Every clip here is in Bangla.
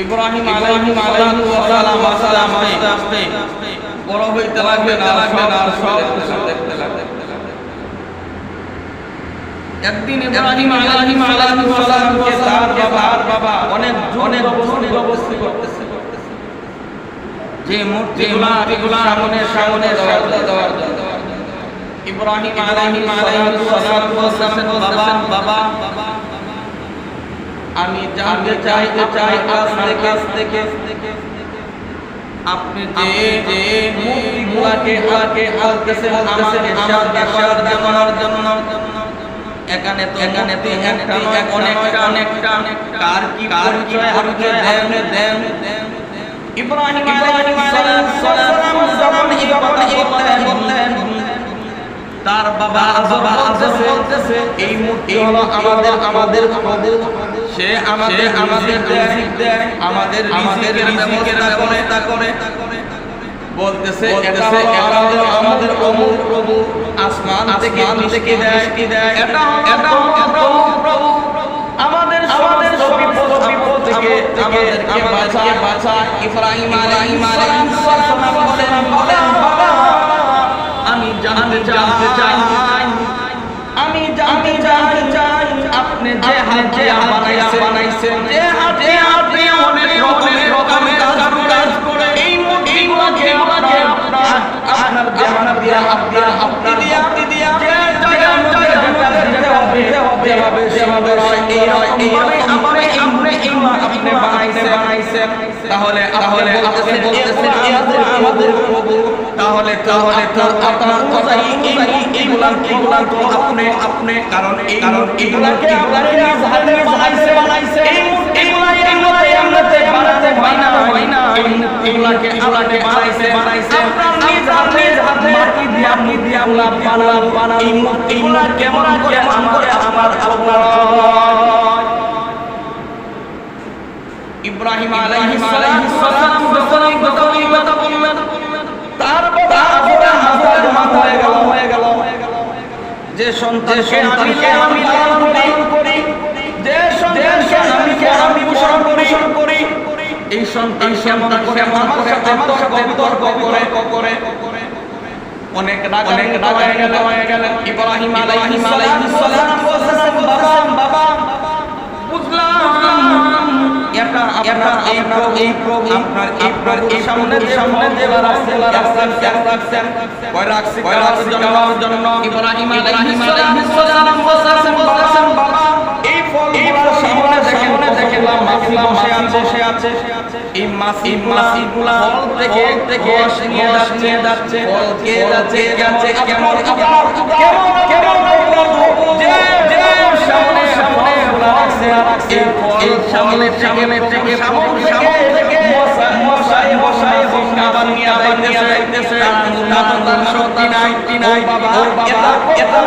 ইব্রাহিম আলাইহিস সালাম আস্তে আস্তে বড় হইতে লাগলেন আর সব কিছু দেখতে লাগলেন। একদিন ইব্রাহিম আলাইহিস সালামকে তার বাবা অনেক জবরদস্তি করতেছে যে মূর্তিগুলা সামনে দেওয়ার জন্য। ইব্রাহিম আলাইহিস সালাম বাবা আমি জানতে চাই কাছ থেকে আপনি যে মূর্তিগুলাকে হালতেছেন আমাকে সাহায্য করার জন্য। এখানে তো অনেকটা কার কি পরিচয় দেন। ইব্রাহিম আলাইহিস সালাম যখন এই কথা বললেন তার বাবা বলতেছে এই মূর্তি হলো আমাদের সে আমাদের দেয় আমাদের রিজিকের ব্যবস্থা করে বলতেছে এটা আমাদের প্রভু আসমান থেকে দেয় এটা প্রভু আমাদের বিপদ থেকে আমাদেরকে বাঁচায়। ইব্রাহিম আলাইহিস সালাম বলেন বাবা আমি জানতে চাই আপনি যে হাত বানাইছেন যে হাতে অনেক রকমের কাজ করে এই মূর্তিগুলোকে আপনার হাত দিয়া আপনি বানাইছেন। তাহলে আমাদের প্রভু তাহলে আপনার কথাই এইগুলা তো আপনি কারণ এইগুলাকে হাতে বানাইছে এইগুলাই আমরাতে বানাতে হয় না এইগুলাকে বানাইছে আপনার নিজ হাতে মাটি দিয়া বানানো এইগুলা কেমন করে আমার আপনার ইব্রাহিম আলাইহিস সালাম যখন এই কথা বললেন তার বাবা মাথা হয়ে গেল যে সন্তানকে আমি লালন করি যে সন্তানকে আমি পোষণ করি এই সন্তান কেমন করে আমার সাথে তর্ক করে অনেক রাগ হয়ে গেল। ইব্রাহিম আলাইহিস সালাম বললেন বাবা বুঝলাম এই প্রভু আপনার এই সামনে দেওয়ার রাখছেন জন্য। ইব্রাহিম আলাইহিস সালাম বললেন বাবা এই ফলগুলো সামনে দেখেন বসে আছে এই মাছগুলা ফল থেকে রস নিয়ে যাচ্ছে ফল খেয়ে যাচ্ছে কেমন যে সামনে রাখছে এই ফল সামনে থেকে মশাই আবার নিয়ে যাইতেছে শক্তি নাই বাবা এটা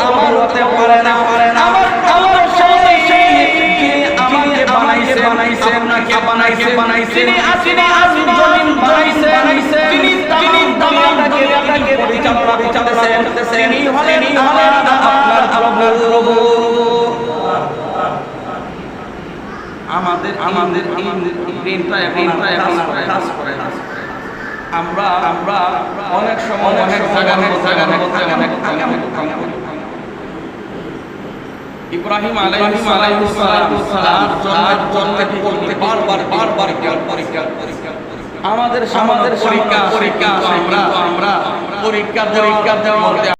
আমার হতে পারে না আমার আমাকে বানাইছে আপনাকে বানাইছে তিনি জমিন বানাইছে তিনি দুনিয়াটাকে পরিচালনা করতেছেন তিনি হলেন আপনার প্রভু। আমাদের ব্রেনটা এখন কাজ করে না। আমরা অনেক সময় অনেক জায়গার মধ্যে অনেক ইব্রাহিম আলাইহিস সালাম জন্মের বারবার পরীক্ষা আমাদের পরীক্ষা আমরা পরীক্ষা দেওয়ার